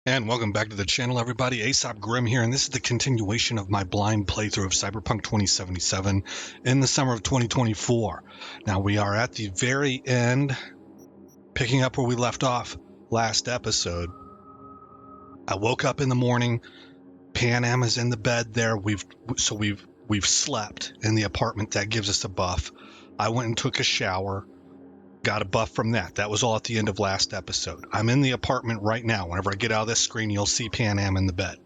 And welcome back to the channel, everybody. Aesop Grim here, and this is the continuation of my blind playthrough of Cyberpunk 2077 in the summer of 2024. Now, we are at the very end, picking up where we left off last episode. I woke up in the morning. Pan Am is in the bed there. We've slept in the apartment. That gives us a buff. I went and took a shower. Got a buff from that. That was all at the end of last episode. I'm in the apartment right now. Whenever I get out of this screen, you'll see Pan Am in the bed.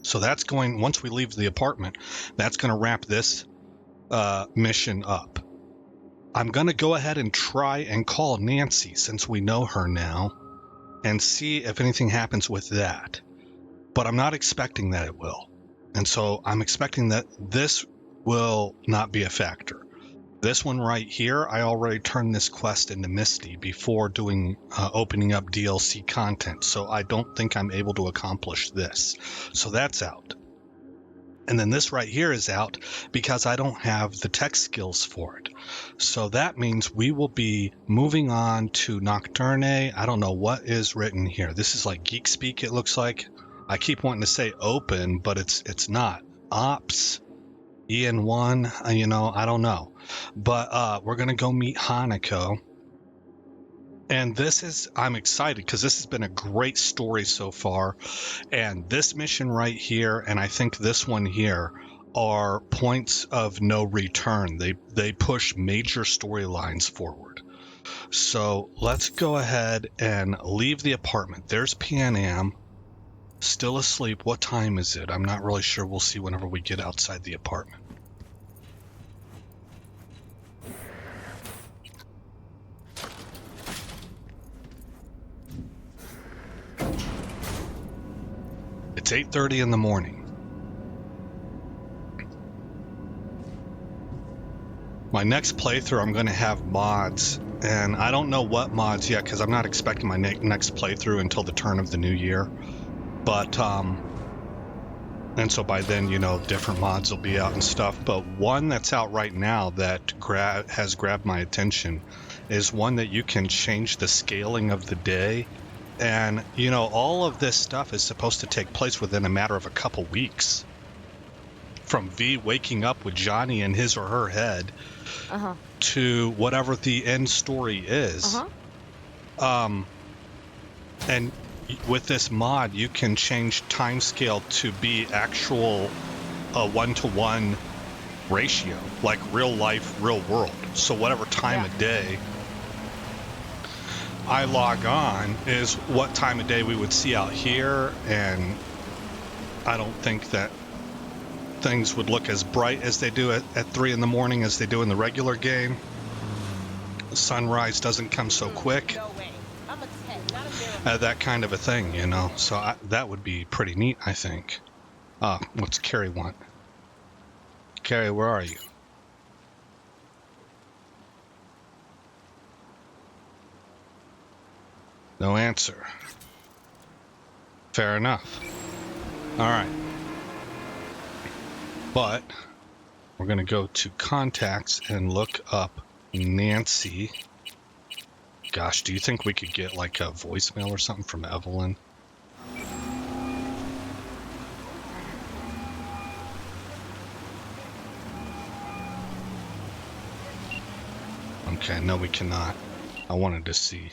So that's going, once we leave the apartment, that's going to wrap this mission up. I'm going to go ahead and try and call Nancy, since we know her now, and see if anything happens with that. But I'm not expecting that it will. And so I'm expecting that this will not be a factor. This one right here, I already turned this quest into Misty before doing opening up DLC content, so I don't think I'm able to accomplish this. So that's out. And then this right here is out because I don't have the tech skills for it. So that means we will be moving on to Nocturne. I don't know what is written here. This is like geek speak, it looks like. I keep wanting to say open, but it's not. Ops, EN1, I don't know. But we're going to go meet Hanako. And I'm excited because this has been a great story so far. And this mission right here, and I think this one here, are points of no return. They push major storylines forward. So let's go ahead and leave the apartment. There's Pan Am, still asleep. What time is it? I'm not really sure. We'll see whenever we get outside the apartment. It's 8:30 in the morning. My next playthrough, I'm going to have mods, and I don't know what mods yet because I'm not expecting my next playthrough until the turn of the new year. But, and so by then, different mods will be out and stuff. But one that's out right now that has grabbed my attention is one that you can change the scaling of the day. And, all of this stuff is supposed to take place within a matter of a couple weeks. From V waking up with Johnny in his or her head to whatever the end story is. And with this mod, you can change timescale to be actual 1-to-1 ratio, like real life, real world. So whatever time of day I log on is what time of day we would see out here, and I don't think that things would look as bright as they do at 3 in the morning as they do in the regular game. Sunrise doesn't come so quick. That kind of a thing, so that would be pretty neat, I think. What's Carrie want? Carrie, where are you? No answer. Fair enough. All right. But we're going to go to contacts and look up Nancy. Gosh, do you think we could get like a voicemail or something from Evelyn? Okay, no, we cannot. I wanted to see.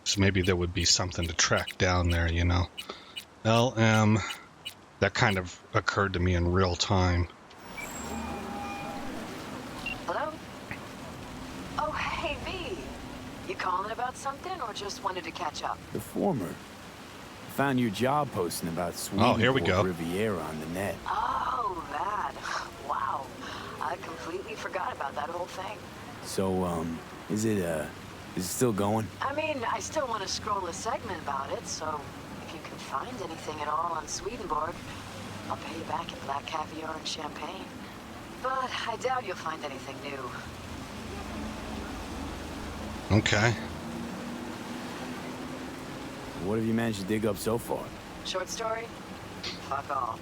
So maybe there would be something to track down there, LM, that kind of occurred to me in real time. Hello? Oh, hey, V. You calling about something or just wanted to catch up? The former. Found your job posting about Streetpunk Riviera on the net. Oh, that. Wow. I completely forgot about that whole thing. So, is it still going? I mean, I still want to scroll a segment about it, so if you can find anything at all on Swedenborg, I'll pay you back in black caviar and champagne. But I doubt you'll find anything new. Okay. What have you managed to dig up so far? Short story? Fuck all.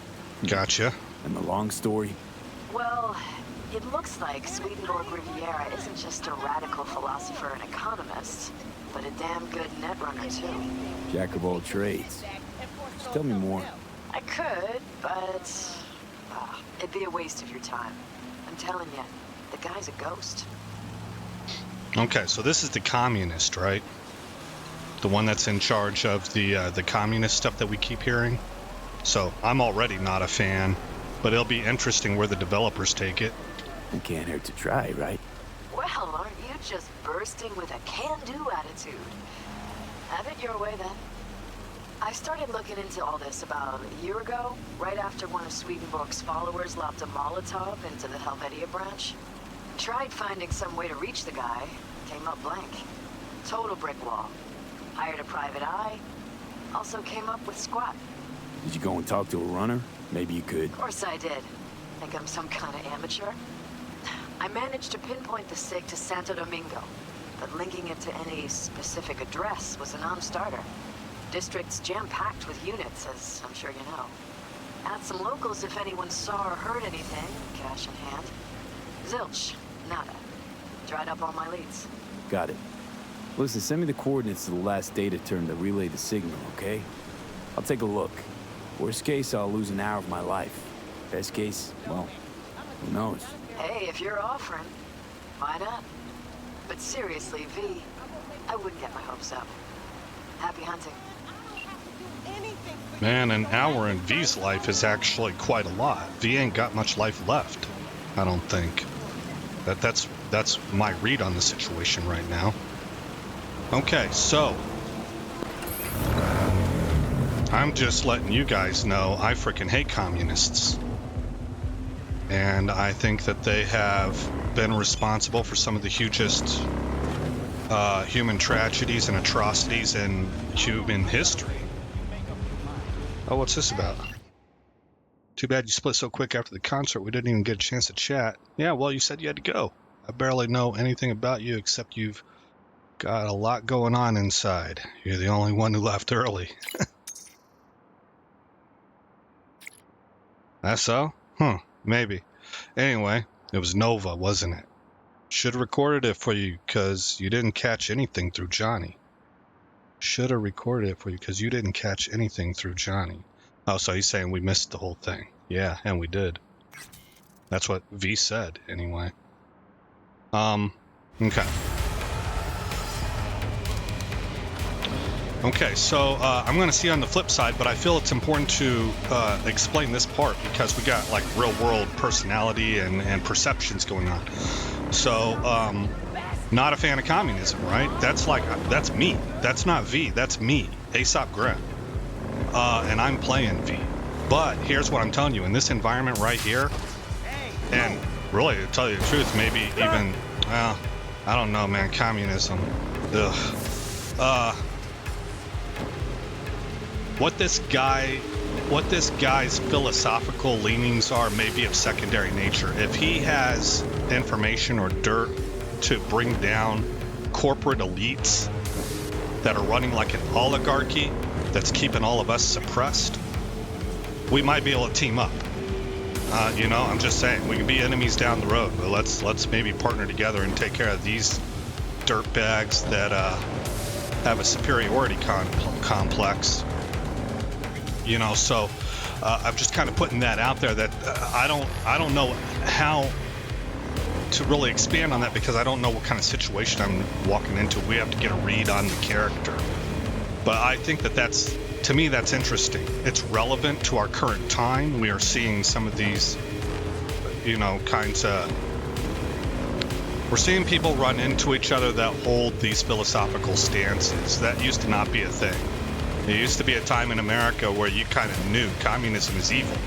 Gotcha. And the long story? Well, it looks like Swedenborg Riviera isn't just a radical philosopher and economist, but a damn good netrunner too. Jack of all trades. Just tell me more. I could, but it'd be a waste of your time. I'm telling you, the guy's a ghost. Okay, so this is the communist, right? The one that's in charge of the communist stuff that we keep hearing. So I'm already not a fan, but it'll be interesting where the developers take it. It can't hurt to try, right? Well, aren't you just bursting with a can-do attitude? Have it your way, then. I started looking into all this about a year ago, right after one of Swedenborg's followers lobbed a Molotov into the Helvetia branch. Tried finding some way to reach the guy, came up blank. Total brick wall. Hired a private eye, also came up with squat. Did you go and talk to a runner? Maybe you could. Of course I did. Think I'm some kind of amateur? I managed to pinpoint the SIG to Santo Domingo, but linking it to any specific address was a non-starter. District's jam-packed with units, as I'm sure you know. Asked some locals if anyone saw or heard anything, cash in hand. Zilch. Nada. Dried up all my leads. Got it. Listen, send me the coordinates to the last data turn to relay the signal, okay? I'll take a look. Worst case, I'll lose an hour of my life. Best case, well, who knows? Hey, if you're offering, why not? But seriously, V, I wouldn't get my hopes up. Happy hunting. Man, an hour in V's life is actually quite a lot. V ain't got much life left, I don't think. That's my read on the situation right now. Okay, so I'm just letting you guys know I freaking hate communists. And I think that they have been responsible for some of the hugest human tragedies and atrocities in human history. Oh, what's this about? Too bad you split so quick after the concert, we didn't even get a chance to chat. Yeah, well, you said you had to go. I barely know anything about you except you've got a lot going on inside. You're the only one who left early. That's so? Huh, maybe. Anyway, it was Nova, wasn't it? Should have recorded it for you because you didn't catch anything through Johnny. Should have recorded it for you because you didn't catch anything through Johnny. Oh, so he's saying we missed the whole thing. Yeah, and we did. That's what V said, anyway. Okay. Okay, so I'm going to see on the flip side, but I feel it's important to explain this part because we got like real world personality and perceptions going on. So, not a fan of communism, right? That's me. That's not V. That's me, Aesop Grimm. And I'm playing V. But here's what I'm telling you. In this environment right here, and really, to tell you the truth, maybe even, well, I don't know, man, communism. Ugh. What this guy's philosophical leanings are may be of secondary nature. If he has information or dirt to bring down corporate elites that are running like an oligarchy that's keeping all of us suppressed, we might be able to team up. I'm just saying, we can be enemies down the road, but let's maybe partner together and take care of these dirtbags that have a superiority complex. So I'm just kind of putting that out there that I don't know how to really expand on that because I don't know what kind of situation I'm walking into. We have to get a read on the character. But I think that's to me, that's interesting. It's relevant to our current time. We are seeing some of these, we're seeing people run into each other that hold these philosophical stances. That used to not be a thing. There used to be a time in America where you kind of knew communism is evil.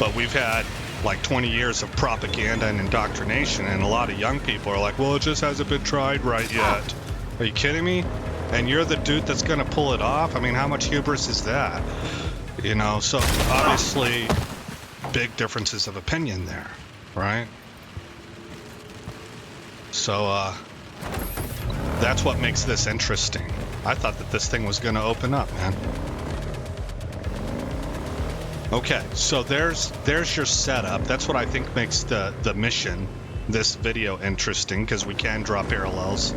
But we've had like 20 years of propaganda and indoctrination, and a lot of young people are like, well, it just hasn't been tried right yet. Are you kidding me? And you're the dude that's going to pull it off? I mean, how much hubris is that? So obviously big differences of opinion there, right? So that's what makes this interesting. I thought that this thing was going to open up, man. Okay, so there's your setup. That's what I think makes the mission, this video, interesting, because we can draw parallels,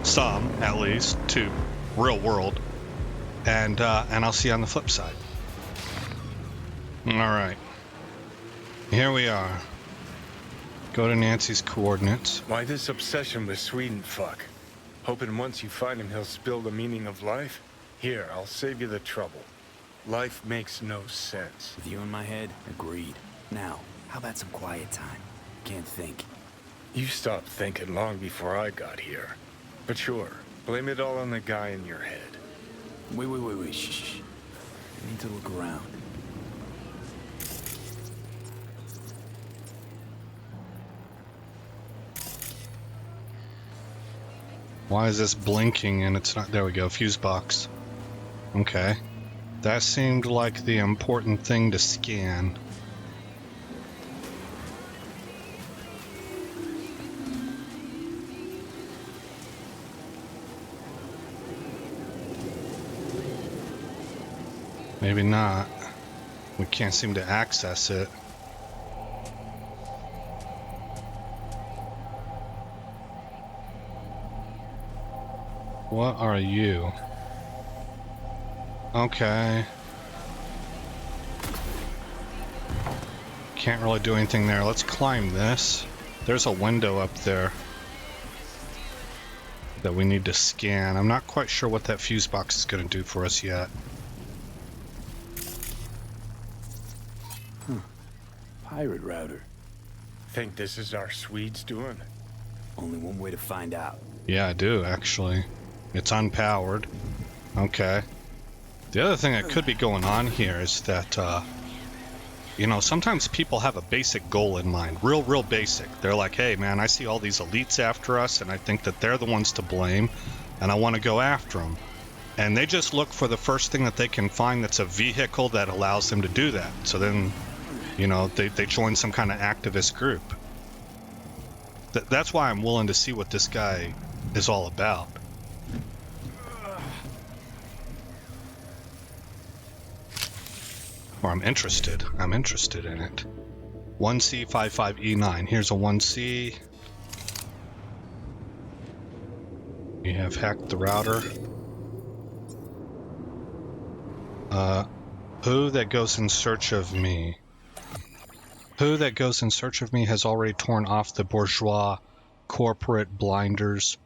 some at least, to real world, and I'll see you on the flip side. All right, here we are. Go to Nancy's coordinates. Why this obsession with Streetpunk? Hoping once you find him, he'll spill the meaning of life? Here, I'll save you the trouble. Life makes no sense. With you in my head, agreed. Now, how about some quiet time? Can't think. You stopped thinking long before I got here. But sure, blame it all on the guy in your head. Wait, shh. I need to look around. Why is this blinking and it's not? There we go, fuse box. Okay. That seemed like the important thing to scan. Maybe not. We can't seem to access it. What are you? Okay. Can't really do anything there. Let's climb this. There's a window up there that we need to scan. I'm not quite sure what that fuse box is going to do for us yet. Pirate router. Think this is our Swedes doing? Only one way to find out. Yeah, I do, actually. It's unpowered. Okay. The other thing that could be going on here is that, you know, sometimes people have a basic goal in mind. Real basic. They're like, hey, man, I see all these elites after us, and I think that they're the ones to blame, and I want to go after them. And they just look for the first thing that they can find that's a vehicle that allows them to do that. So then, you know, they join some kind of activist group. That's why I'm willing to see what this guy is all about. Or I'm interested in it. 1C55E9. Here's a 1C. We have hacked the router. Who that goes in search of me? Who that goes in search of me has already torn off the bourgeois corporate blinders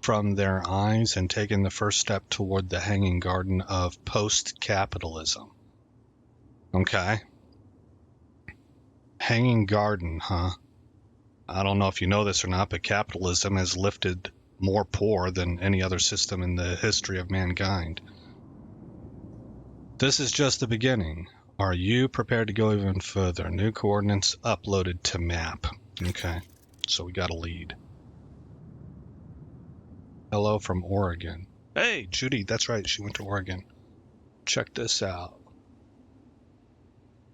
from their eyes and taken the first step toward the hanging garden of post-capitalism. Okay. Hanging garden, huh? I don't know if you know this or not, but capitalism has lifted more poor than any other system in the history of mankind. This is just the beginning. Are you prepared to go even further? New coordinates uploaded to map. Okay, so we got a lead. Hello from Oregon. Hey, Judy, that's right, she went to Oregon. Check this out.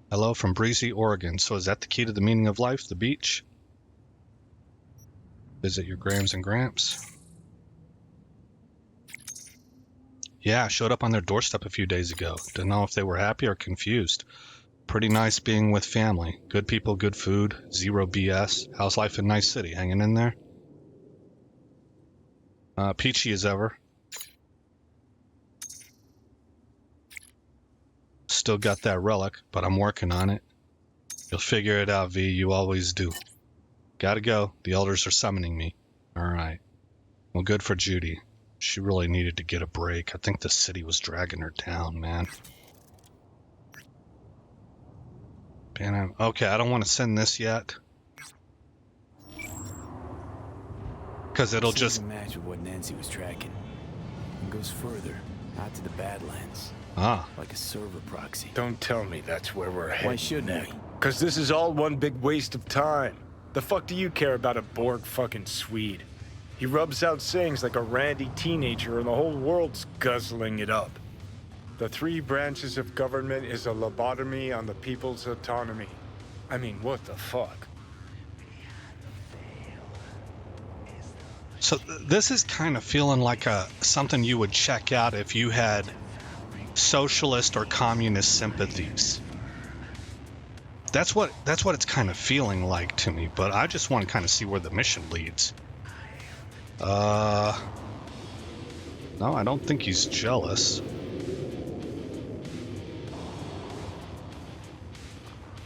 Hello from Breezy, Oregon. So is that the key to the meaning of life, the beach? Visit your Grams and Gramps. Yeah, showed up on their doorstep a few days ago. Didn't know if they were happy or confused. Pretty nice being with family. Good people, good food, zero BS. How's life in Nice City? Hanging in there? Peachy as ever. Still got that relic, but I'm working on it. You'll figure it out, V. You always do. Gotta go. The elders are summoning me. Alright. Well, good for Judy. She really needed to get a break. I think the city was dragging her down, man. Okay, I don't want to send this yet. Because it'll just... match with what Nancy was tracking. It goes further, out to the Badlands. Ah. Like a server proxy. Don't tell me that's where we're headed. Why shouldn't we? Because this is all one big waste of time. The fuck do you care about a Borg fucking Swede? He rubs out sayings like a randy teenager and the whole world's guzzling it up. The three branches of government is a lobotomy on the people's autonomy. I mean, what the fuck? So this is kind of feeling like something you would check out if you had socialist or communist sympathies. That's what it's kind of feeling like to me, but I just want to kind of see where the mission leads. No, I don't think he's jealous.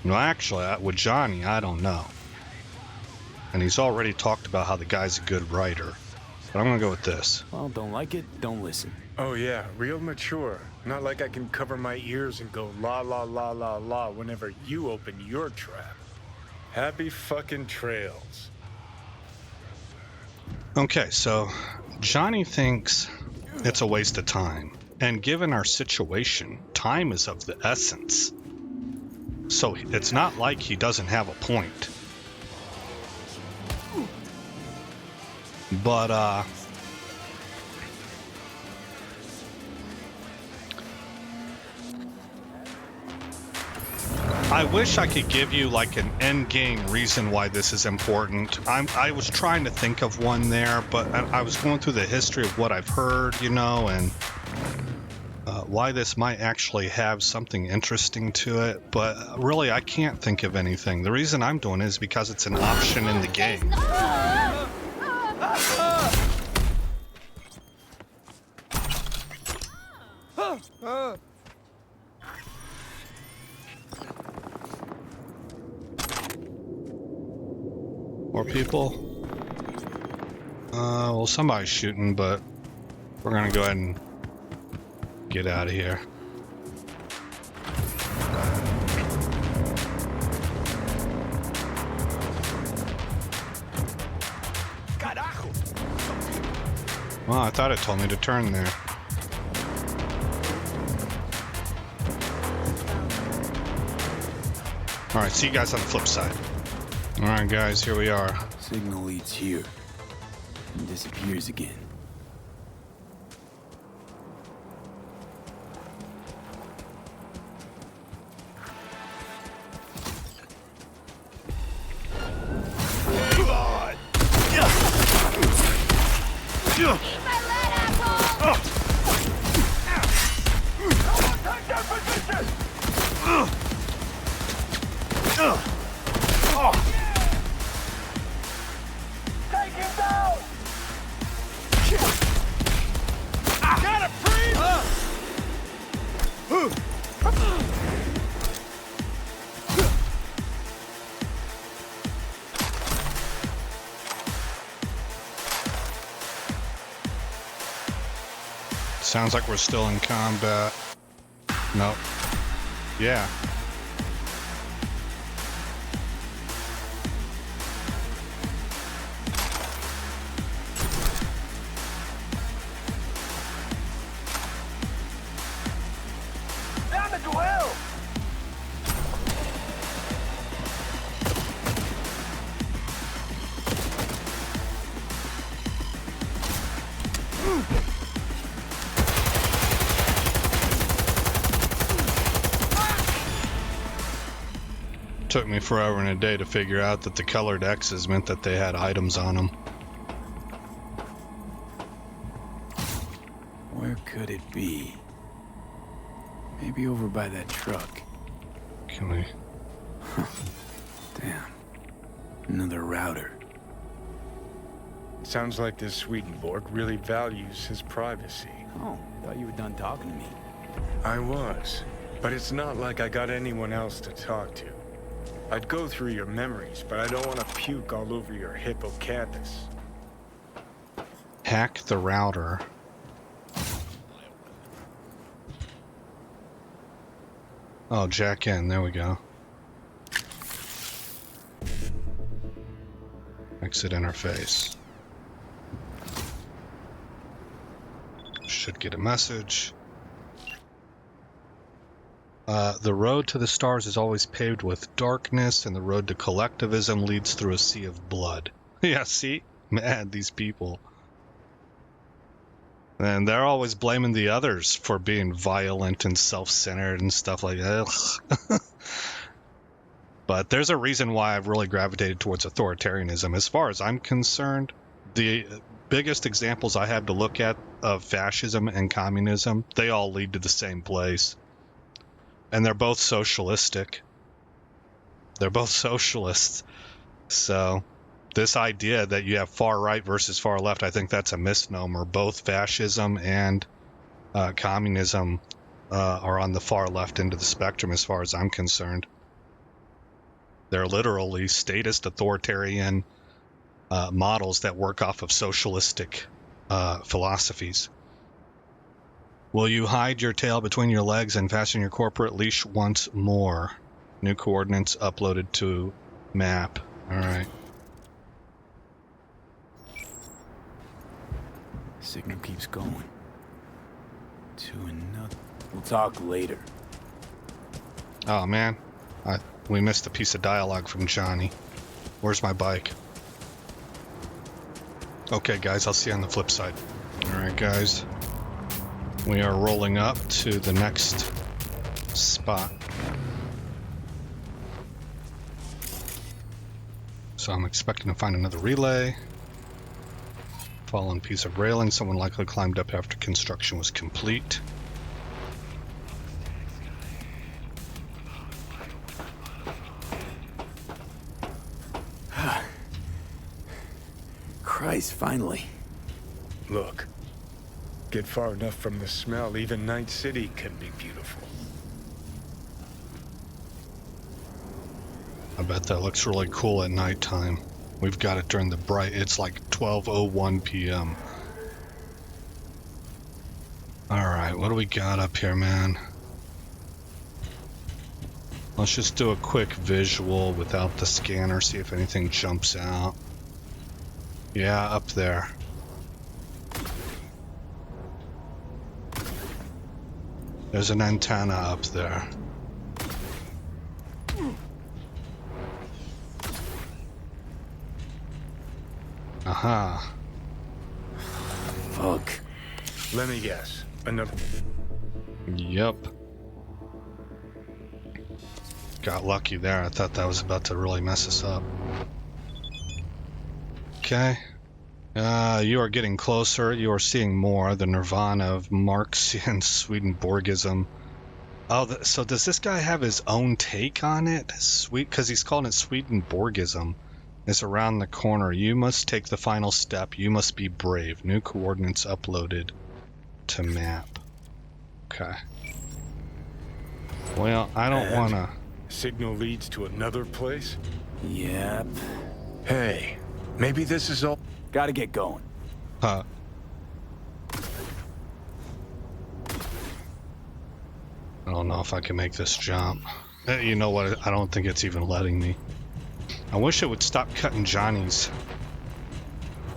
No, actually, with Johnny, I don't know. And he's already talked about how the guy's a good writer. But I'm gonna go with this. Well, don't like it, don't listen. Oh yeah, real mature. Not like I can cover my ears and go la la la la la whenever you open your trap. Happy fucking trails. Okay, so Johnny thinks it's a waste of time. And given our situation, time is of the essence. So it's not like he doesn't have a point. But, I wish I could give you like an end game reason why this is important. I was trying to think of one there, but I was going through the history of what I've heard, you know, and why this might actually have something interesting to it. But really, I can't think of anything. The reason I'm doing it is because it's an option in the game. More people? Well, somebody's shooting, but we're gonna go ahead and get out of here. Well, I thought it told me to turn there. Alright, see you guys on the flip side. Alright guys, here we are. Signal leads here and disappears again. Sounds like we're still in combat. Nope. Yeah. Took me forever and a day to figure out that the colored X's meant that they had items on them. Where could it be? Maybe over by that truck. Can we? Damn. Another router. Sounds like this Swedenborg really values his privacy. Oh, thought you were done talking to me. I was, but it's not like I got anyone else to talk to. I'd go through your memories, but I don't want to puke all over your hippocampus. Hack the router. Oh, jack in. There we go. Exit interface. Should get a message. The road to the stars is always paved with darkness, and the road to collectivism leads through a sea of blood. Yeah, see? Man, these people. And they're always blaming the others for being violent and self-centered and stuff like that. But there's a reason why I've really gravitated towards authoritarianism. As far as I'm concerned, the biggest examples I have to look at of fascism and communism, they all lead to the same place. And they're both socialistic. They're both socialists. So this idea that you have far right versus far left, I think that's a misnomer. Both fascism and communism are on the far left end of the spectrum as far as I'm concerned. They're literally statist authoritarian models that work off of socialistic philosophies. Will you hide your tail between your legs and fasten your corporate leash once more? New coordinates uploaded to map. All right. Signal keeps going. To another. We'll talk later. Oh, man. We missed a piece of dialogue from Johnny. Where's my bike? Okay, guys, I'll see you on the flip side. All right, guys. We are rolling up to the next spot. So I'm expecting to find another relay. Fallen piece of railing. Someone likely climbed up after construction was complete. Christ, finally. Look, get far enough from the smell, even Night City can be beautiful. I bet that looks really cool at nighttime. We've got it during the bright. It's like 12:01 p.m. Alright, what do we got up here, man? Let's just do a quick visual without the scanner, see if anything jumps out. Yeah, up there. There's an antenna up there. Aha. Fuck. Let me guess. Another. Yep. Got lucky there. I thought that was about to really mess us up. Okay. You are getting closer. You are seeing more. The nirvana of Marxian Swedenborgism. Oh, so does this guy have his own take on it? Because he's calling it Swedenborgism. It's around the corner. You must take the final step. You must be brave. New coordinates uploaded to map. Okay. Well, I don't want to... Signal leads to another place? Yep. Hey, maybe this is all... Gotta get going. I don't know if I can make this jump. You know what? I don't think it's even letting me. I wish it would stop cutting Johnny's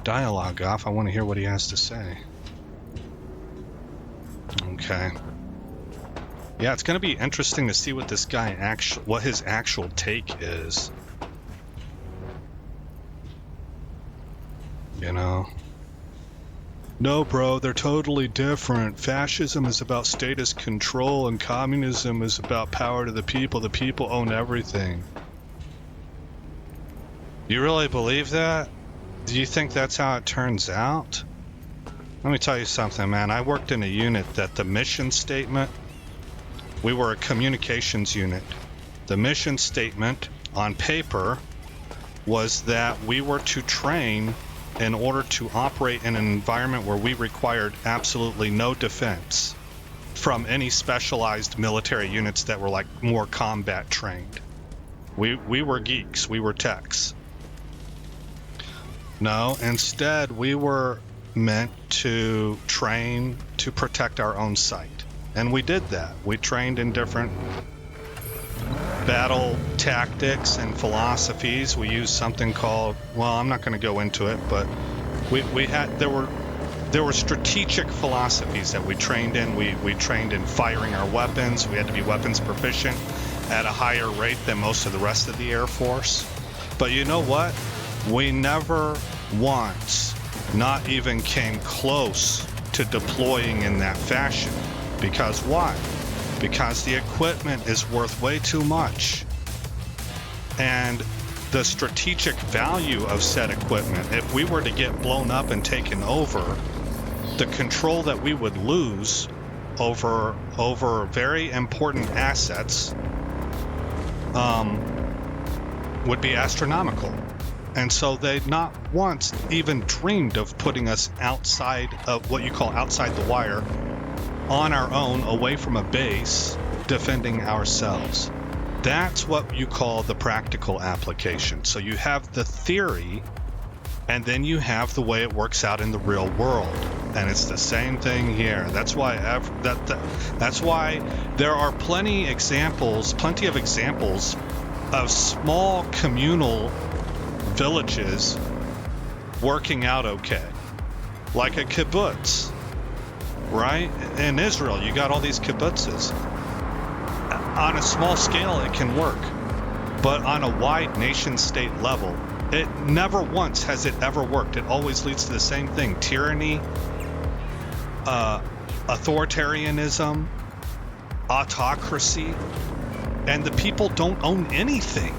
dialogue off. I want to hear what he has to say. Okay. Yeah, it's going to be interesting to see what this guy what his actual take is. You know? No, bro, they're totally different. Fascism is about status control and communism is about power to the people. The people own everything. You really believe that? Do you think that's how it turns out? Let me tell you something, man. I worked in a unit that the mission statement, we were a communications unit. The mission statement on paper was that we were to train in order to operate in an environment where we required absolutely no defense from any specialized military units that were like more combat trained. We were geeks, we were techs. No, instead we were meant to train to protect our own site. And we did that. We trained in different battle tactics and philosophies. We used something called, well, I'm not going to go into it, but there were strategic philosophies that we trained in. We trained in firing our weapons. We had to be weapons proficient at a higher rate than most of the rest of the Air Force. But you know what? We never once, not even came close to deploying in that fashion. Because why? Because the equipment is worth way too much. And the strategic value of said equipment, if we were to get blown up and taken over, the control that we would lose over very important assets would be astronomical. And so they not once even dreamed of putting us outside of what you call outside the wire, on our own, away from a base, defending ourselves. That's what you call the practical application. So you have the theory, and then you have the way it works out in the real world. And it's the same thing here. That's why that's why there are plenty of examples of small communal villages working out okay. Like a kibbutz, right? In Israel, you got all these kibbutzes. On a small scale, it can work. But on a wide nation-state level, it never once has it ever worked. It always leads to the same thing. Tyranny, authoritarianism, autocracy, and the people don't own anything,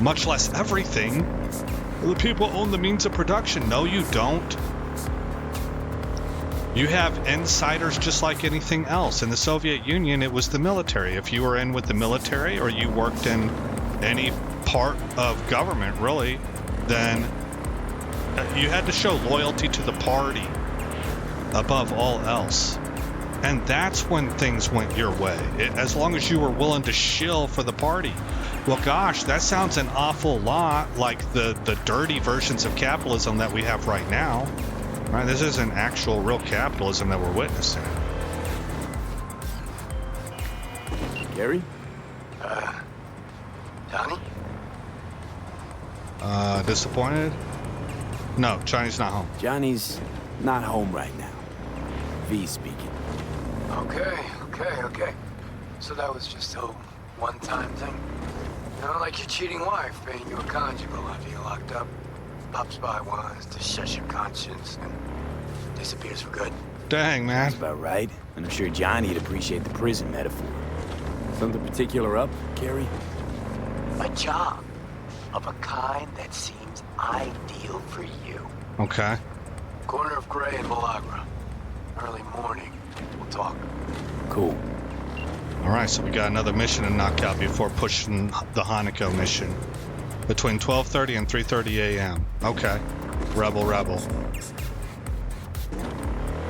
much less everything. The people own the means of production. No, you don't. You have insiders just like anything else. In the Soviet Union, it was the military. If you were in with the military or you worked in any part of government, really, then you had to show loyalty to the party above all else. And that's when things went your way, as long as you were willing to shill for the party. Well, gosh, that sounds an awful lot like the dirty versions of capitalism that we have right now. Right? This isn't actual real capitalism that we're witnessing. Gary? Johnny? Disappointed? No, Johnny's not home. Johnny's not home right now. V speaking. Okay. So that was just a one-time thing? You know, like your cheating wife paying you a conjugal after you're locked up. Pops by once to shush your conscience and disappears for good. Dang, man. That's about right. And I'm sure Johnny'd appreciate the prison metaphor. Something particular up, Gary? A job of a kind that seems ideal for you. Okay. Corner of Gray and Villagra. Early morning. We'll talk. Cool. All right, so we got another mission to knock out before pushing the Hanako mission. Between 12:30 and 3:30 a.m. Okay. Rebel.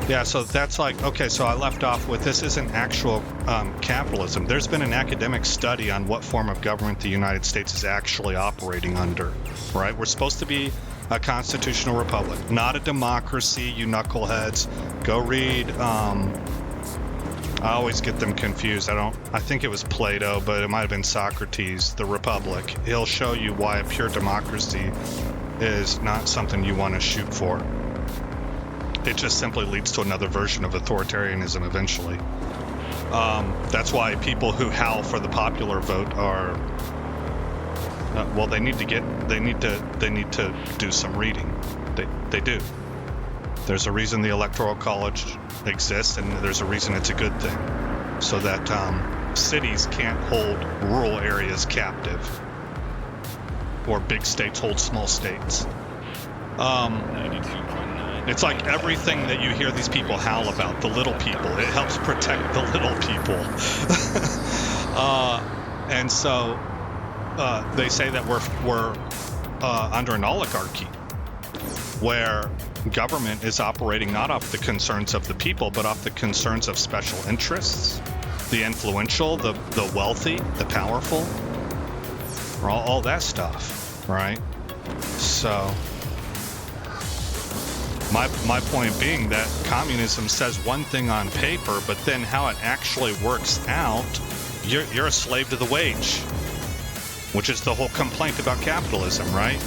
Yeah, so that's like, okay, so I left off with this isn't actual capitalism. There's been an academic study on what form of government the United States is actually operating under, right? We're supposed to be a constitutional republic, not a democracy, you knuckleheads. Go read, I always get them confused. I think it was Plato, but it might have been Socrates, the Republic. He'll show you why a pure democracy is not something you want to shoot for. It just simply leads to another version of authoritarianism eventually. That's why people who howl for the popular vote are, well, they need to do some reading. They do. There's a reason the Electoral College exists, and there's a reason it's a good thing, so that cities can't hold rural areas captive, or big states hold small states. It's like everything that you hear these people howl about, the little people. It helps protect the little people. And so they say that we're under an oligarchy, where government is operating not off the concerns of the people, but off the concerns of special interests, the influential, the wealthy, the powerful, all that stuff, right? So my point being that communism says one thing on paper, but then how it actually works out, you're a slave to the wage, which is the whole complaint about capitalism, right?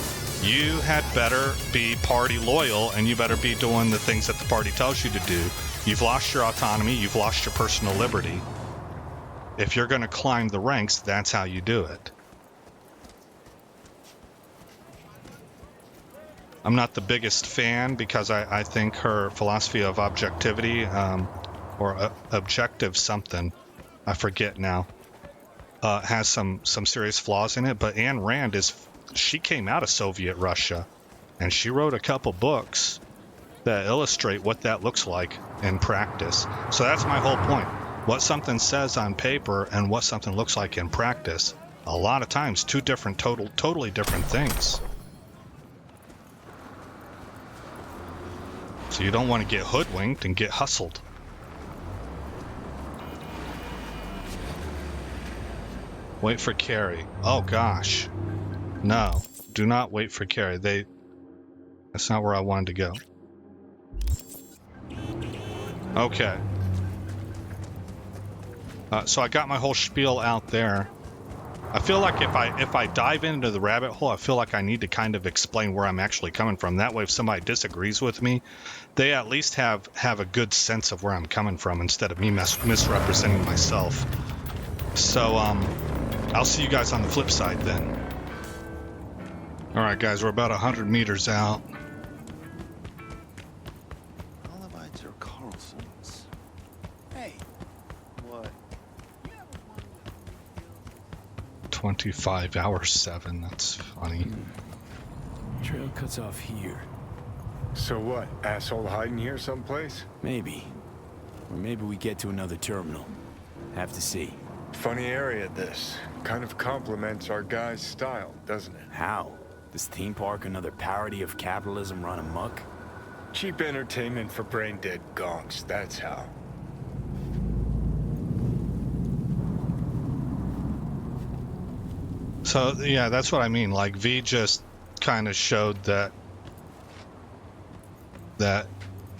You had better be party loyal, and you better be doing the things that the party tells you to do. You've lost your autonomy, you've lost your personal liberty. If you're going to climb the ranks, that's how you do it. I'm not the biggest fan because I think her philosophy of objectivity, or objective something, I forget now, has some serious flaws in it. But Ayn Rand she came out of Soviet Russia, and she wrote a couple books that illustrate what that looks like in practice. So that's my whole point. What something says on paper and what something looks like in practice a lot of times two different, totally different things. So you don't want to get hoodwinked and get hustled. Wait for Carrie. Oh gosh. No, do not wait for Carrie. That's not where I wanted to go. Okay. So I got my whole spiel out there. I feel like if I dive into the rabbit hole, I feel like I need to kind of explain where I'm actually coming from. That way, if somebody disagrees with me, they at least have a good sense of where I'm coming from instead of me misrepresenting myself. So, I'll see you guys on the flip side then. Alright guys, we're about 100 meters out. Olivites or Carlsons? Hey. What? 25 hours 7, that's funny. Trail cuts off here. So what? Asshole hiding here someplace? Maybe. Or maybe we get to another terminal. Have to see. Funny area, this. Kind of complements our guy's style, doesn't it? How? This theme park another parody of capitalism run amok? Cheap entertainment for brain-dead gonks, that's how. So, yeah, that's what I mean. Like, V just kind of showed that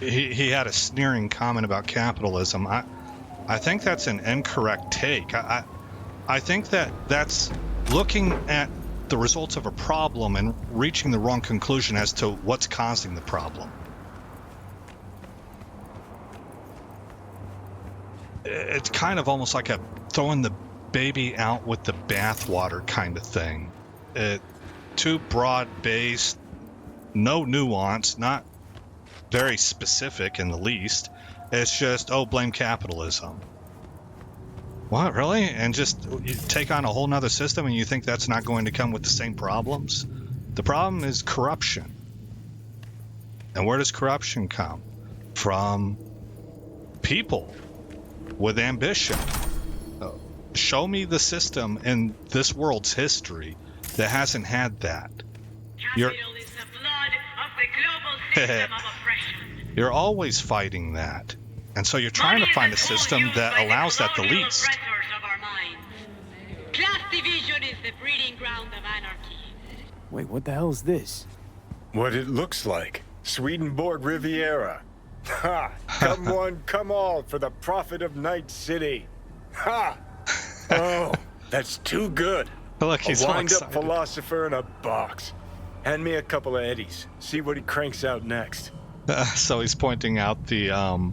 he had a sneering comment about capitalism. I think that's an incorrect take. I think that's looking at the results of a problem and reaching the wrong conclusion as to what's causing the problem. It's kind of almost like a throwing the baby out with the bathwater kind of thing. Too broad-based, no nuance, not very specific in the least. It's just, oh, blame capitalism. What, really? And just you take on a whole nother system and you think that's not going to come with the same problems? The problem is corruption. And where does corruption come? From people with ambition. Show me the system in this world's history that hasn't had that. Capital is the blood of the global system of oppression. You're always fighting that. And so you're trying to find a system that allows that the least. Class division is the breeding ground of anarchy. Wait, what the hell is this? What it looks like. Swedenborg Riviera. Ha! Come one, come all for the profit of Night City. Ha! Oh, that's too good. Look, he's a all wind-up excited. philosopher in a box. Hand me a couple of eddies. See what he cranks out next. So he's pointing out the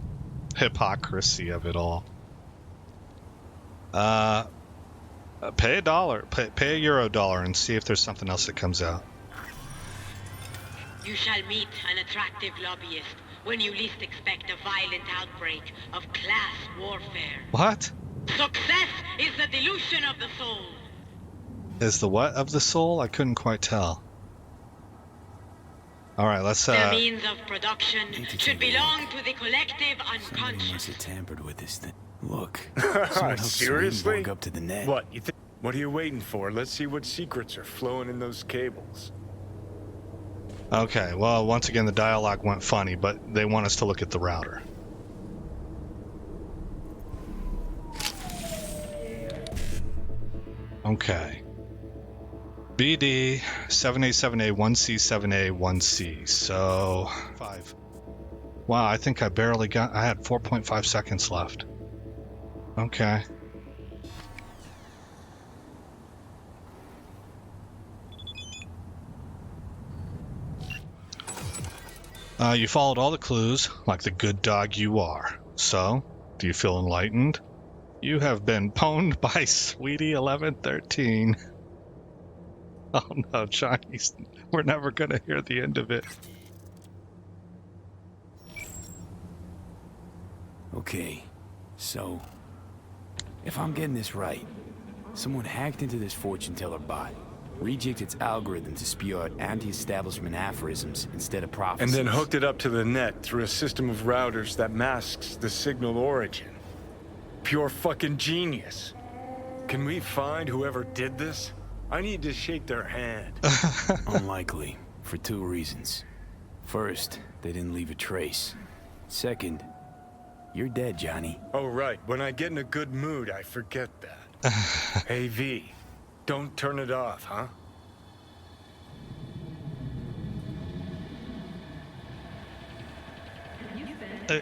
hypocrisy of it all. Pay $1, pay a $1 and see if there's something else that comes out. You shall meet an attractive lobbyist when you least expect a violent outbreak of class warfare. What? Success is the dilution of the soul. Is the what of the soul? I couldn't quite tell. Alright, let's The means of production Need to should take a belong to the collective Somebody must unconscious. have tampered with this thing. Look. Someone helped Seriously? Swedenborg up to the net. What, you think? What are you waiting for? Let's see what secrets are flowing in those cables. Okay, well, once again, the dialogue went funny, but they want us to look at the router. Okay. BD 7A7A 1C 7A 1C. So 5. Wow, I think I barely got. I had 4.5 seconds left. Okay. You followed all the clues like the good dog you are. So, do you feel enlightened? You have been pwned by Sweetie 1113. Oh no, Chinese. We're never gonna hear the end of it. Okay, so if I'm getting this right, someone hacked into this fortune teller bot, rejigged its algorithm to spew out anti-establishment aphorisms instead of And prophecies. then hooked it up to the net through a system of routers that masks the signal origin. Pure fucking genius. Can we find whoever did this? I need to shake their hand. Unlikely, for 2 reasons. First, they didn't leave a trace. Second, you're dead, Johnny. Oh, right. When I get in a good mood, I forget that. Hey, V, don't turn it off, huh?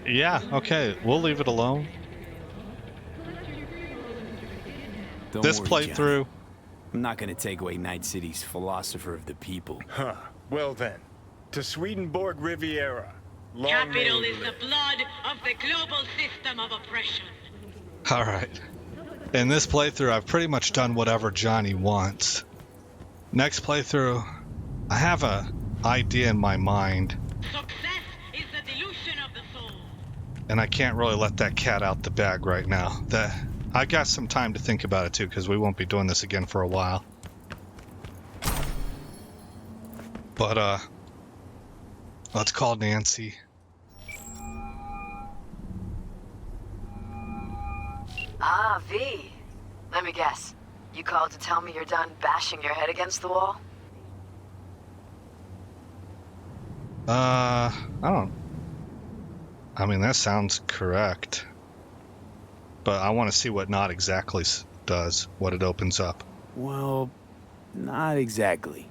Yeah, okay, we'll leave it alone. Don't This worry, Johnny. playthrough, I'm not gonna take away Night City's philosopher of the people. Huh. Well then, to Swedenborg Riviera. Long Capital may is you live. the blood of the global system of oppression. alright. In this playthrough, I've pretty much done whatever Johnny wants. Next playthrough, I have a idea in my mind, Success is the delusion of the soul. and I can't really let that cat out the bag right now. I got some time to think about it too, because we won't be doing this again for a while. But let's call Nancy. Ah, V. Let me guess. You called to tell me you're done bashing your head against the wall? I mean, that sounds correct. But I want to see what not exactly does, what it opens up. Well, not exactly.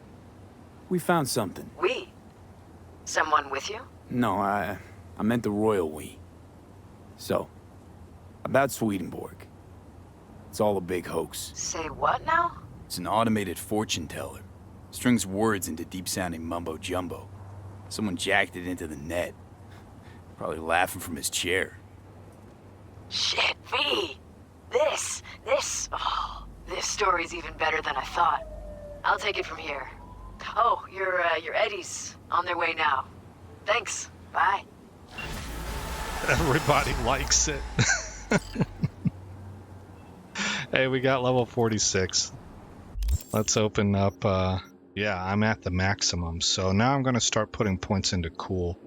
We found something. We? Someone with you? No, I meant the royal we. So, about Swedenborg. It's all a big hoax. Say what now? It's an automated fortune teller. Strings words into deep-sounding mumbo-jumbo. Someone jacked it into the net. Probably laughing from his chair. Shit, V. This story's even better than I thought. I'll take it from here. Oh, your Eddies on their way now. Thanks. Bye. Everybody likes it. Hey, we got level 46. Let's open up, yeah, I'm at the maximum, so now I'm going to start putting points into cool.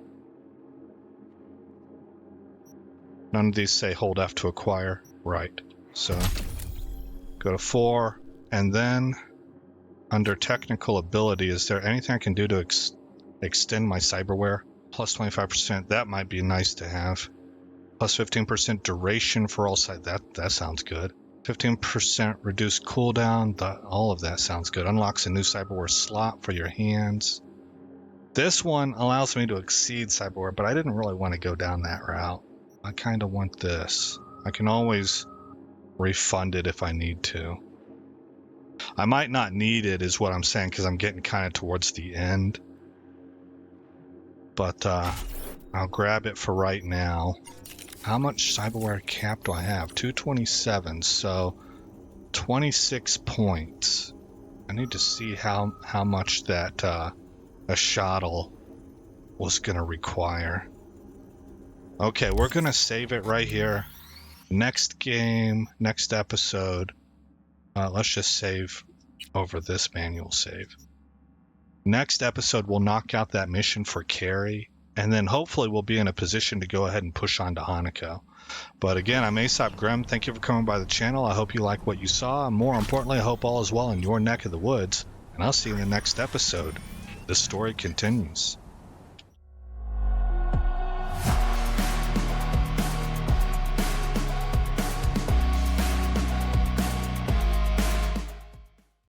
None of these say hold F to acquire. Right. So, go to 4, and then under technical ability, is there anything I can do to extend my cyberware? Plus 25%, that might be nice to have. Plus 15% duration for all side, that sounds good. 15% reduced cooldown, all of that sounds good. Unlocks a new cyberware slot for your hands. This one allows me to exceed cyberware, but I didn't really want to go down that route. I kind of want this. I can always refund it if I need to. I might not need it is what I'm saying, because I'm getting kind of towards the end. But I'll grab it for right now. How much cyberware cap do I have? 227, so 26 points. I need to see how much that a shuttle was going to require. Okay, we're going to save it right here. Next game, next episode. Let's just save over this manual save. Next episode, we'll knock out that mission for Carrie. And then hopefully we'll be in a position to go ahead and push on to Hanako. But again, I'm Aesop Grimm. Thank you for coming by the channel. I hope you like what you saw. And more importantly, I hope all is well in your neck of the woods. And I'll see you in the next episode. The story continues.